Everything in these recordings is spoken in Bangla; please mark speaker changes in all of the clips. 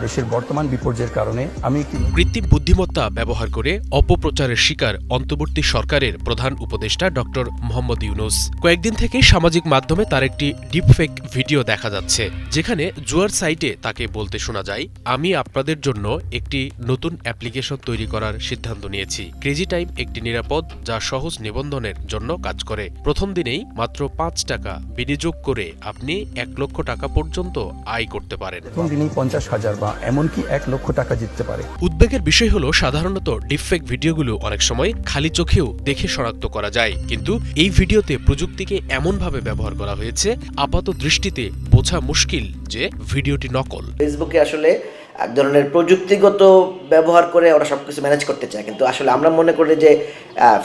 Speaker 1: দেশের বর্তমান বিপর্যয়ের কারণে আমি
Speaker 2: কৃত্রিম বুদ্ধিমত্তা ব্যবহার করে অপপ্রচারের শিকার অন্তর্বর্তী সরকারের প্রধান উপদেষ্টা ডক্টর মোহাম্মদ ইউনূস। কয়েকদিন থেকে সামাজিক মাধ্যমে তার একটি ডিপফেক ভিডিও দেখা যাচ্ছে, যেখানে জুয়ার সাইটে তাকে বলতে শোনা যায়, আমি আপনাদের জন্য একটি নতুন অ্যাপ্লিকেশন তৈরি করার সিদ্ধান্ত নিয়েছি। ক্রেজি টাইম একটি নিরাপদ যা সহজ নিবন্ধনের জন্য কাজ করে। প্রথম দিনেই মাত্র ৫ টাকা বিনিয়োগ করে আপনি ১ লক্ষ টাকা পর্যন্ত আয় করতে পারেন।
Speaker 1: প্রথম দিনেই ৫০,০০০ বা এমনকি ১ লক্ষ টাকা জিততে পারে।
Speaker 2: উদ্বেগের বিষয় হলো সাধারণত ডিপফেক ভিডিওগুলো অনেক সময় খালি চোখেও দেখে শনাক্ত করা যায়, কিন্তু এই ভিডিওতে প্রযুক্তিকে এমনভাবে ব্যবহার করা হয়েছে আপাত দৃষ্টিতে বোঝা মুশকিল যে ভিডিওটি নকল।
Speaker 3: ফেসবুকে আসলে এক ধরনের প্রযুক্তিগত ব্যবহার করে ওরা সবকিছু ম্যানেজ করতে চায়, কিন্তু আসলে আমরা মনে করি যে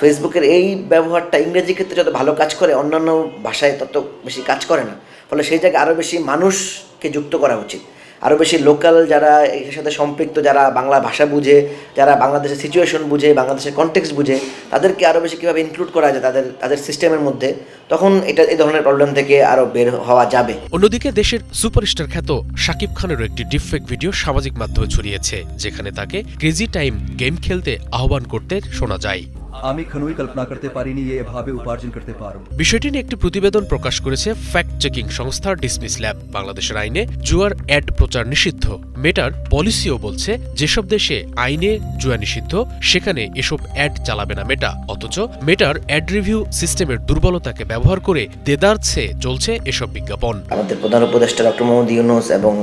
Speaker 3: ফেসবুকের এই ব্যবহারটা ইংরেজি ক্ষেত্রে যত ভালো কাজ করে অন্যান্য ভাষায় তত বেশি কাজ করে না। ফলে সেই জায়গায় আরও বেশি মানুষকে যুক্ত করা উচিত, আরও বেশি লোকাল যারা এর সাথে সম্পৃক্ত, যারা বাংলা ভাষা বুঝে, যারা বাংলাদেশের সিচুয়েশন বুঝে, বাংলাদেশের কনটেক্সট বুঝে, তাদেরকে আরও বেশি কীভাবে ইনক্লুড করা যায় তাদের সিস্টেমের মধ্যে, তখন এই ধরনের প্রবলেম থেকে আরও বের হওয়া যাবে।
Speaker 2: অন্যদিকে দেশের সুপারস্টার খ্যাত শাকিব খানেরও একটি ডিপফেক ভিডিও সামাজিক মাধ্যমে ছড়িয়েছে, যেখানে তাকে ক্রেজি টাইম গেম খেলতে আহ্বান করতে শোনা যায়।
Speaker 4: আমি কখনোই কল্পনা করতে পারিনি এভাবে উপার্জন করতে পারব।
Speaker 2: বিষয়টি নিয়ে একটি প্রতিবেদন প্রকাশ করেছে ফ্যাক্ট চেকিং সংস্থা ডিসমিস ল্যাব। বাংলাদেশের আইনে জুয়ার অ্যাড প্রচার নিষিদ্ধ। মেটার পলিসিও বলছে যেসব দেশে আইনে জুয়া নিষিদ্ধ সেখানে এসব অ্যাড চালাবে না মেটা। অথচ মেটার অ্যাড রিভিউ সিস্টেমের দুর্বলতাকে ব্যবহার করে দেদারছে চলছে এসব বিজ্ঞাপন। আমাদের
Speaker 3: প্রধান উপদেষ্টা ডক্টর মোহাম্মদ ইউনূস এবং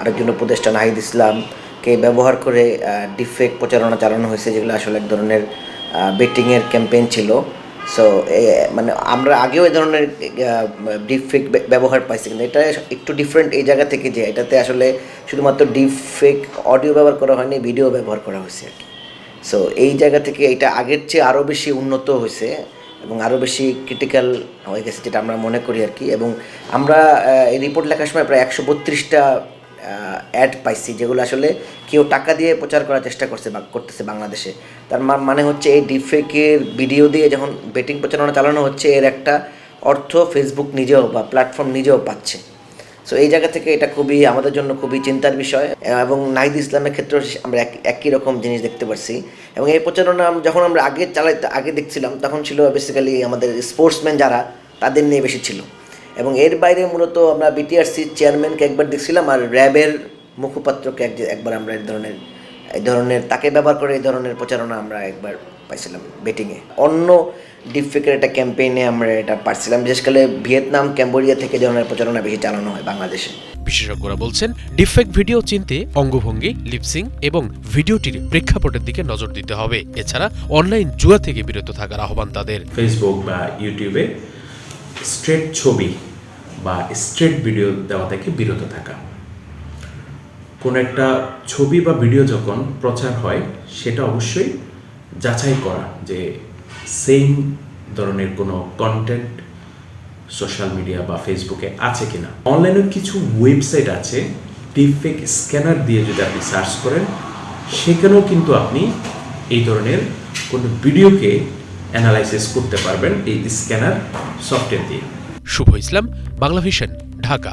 Speaker 3: আরেকজন উপদেষ্টা নাহিদ ইসলামকে ব্যবহার করে ডিপফেক প্রচারণা চালানো হয়েছে, যেগুলো আসলে এক ধরনের বেটিংয়ের ক্যাম্পেইন ছিল। সো মানে আমরা আগেও এই ধরনের ডিপফেক ব্যবহার পাইছি, কিন্তু এটা একটু ডিফারেন্ট এই জায়গা থেকে যে এটাতে আসলে শুধুমাত্র ডিপফেক অডিও ব্যবহার করা হয়নি, ভিডিও ব্যবহার করা হয়েছে আর কি। সো এই জায়গা থেকে এটা আগের চেয়ে আরও বেশি উন্নত হয়েছে এবং আরও বেশি ক্রিটিক্যাল হয়ে গেছে, যেটা আমরা মনে করি আর কি। এবং আমরা এই রিপোর্ট লেখার সময় প্রায় ১৩২টা অ্যাড পাইছি, যেগুলো আসলে কেউ টাকা দিয়ে প্রচার করার চেষ্টা করতেছে বাংলাদেশে। তার মানে হচ্ছে এই ডিপফেকের ভিডিও দিয়ে যখন বেটিং প্রচারণা চালানো হচ্ছে, এর একটা অর্থ ফেসবুক নিজেও বা প্ল্যাটফর্ম নিজেও পাচ্ছে। সো এই জায়গা থেকে এটা খুবই আমাদের জন্য খুবই চিন্তার বিষয়। এবং নাহিদ ইসলামের ক্ষেত্রেও আমরা একই রকম জিনিস দেখতে পাচ্ছি। এবং এই প্রচারণা যখন আমরা আগে দেখছিলাম, তখন ছিল বেসিক্যালি আমাদের স্পোর্টসম্যান যারা, তাদের নিয়ে বেশি ছিল। এবং এর বাইরে মূলত আমরা বিটিআরসি চেয়ারম্যানকে একবার দেখছিলাম, আর র্যাবের মুখপাত্রকে একবার আমরা এই ধরনের তাকে ব্যবহার করে এই ধরনের প্রচারণা আমরা একবার পাইছিলাম বেটিংয়ে। অন্য ডিপফেকের একটা ক্যাম্পেইনে আমরা এটা পারছিলাম, বিশেষ করে ভিয়েতনাম, ক্যাম্বোডিয়া থেকে এই ধরনের প্রচারণা বেশি চালানো হয় বাংলাদেশে।
Speaker 2: বিশেষজ্ঞরা বলছেন ডিপফেক ভিডিও চিনতে অঙ্গভঙ্গি, লিপসিং এবং ভিডিওটির প্রেক্ষাপটের দিকে নজর দিতে হবে। এছাড়া অনলাইন জুয়া থেকে বিরত থাকার আহ্বান তাদের।
Speaker 5: ফেসবুক বা ইউটিউবে স্ট্রেট ছবি বা স্ট্রেট ভিডিও দেওয়া থেকে বিরত থাকা। কোনো একটা ছবি বা ভিডিও যখন প্রচার হয়, সেটা অবশ্যই যাচাই করা যে সেম ধরনের কোনো কন্টেন্ট সোশ্যাল মিডিয়া বা ফেসবুকে আছে কিনা। অনলাইনে কিছু ওয়েবসাইট আছে, ডিপফেক স্ক্যানার দিয়ে যদি আপনি সার্চ করেন, সেখানেও কিন্তু আপনি এই ধরনের কোনো ভিডিওকে অ্যানালাইসিস করতে পারবেন এই স্ক্যানার সফটওয়্যার দিয়ে।
Speaker 2: শুভ ইসলাম, বাংলা ভিশন, ঢাকা।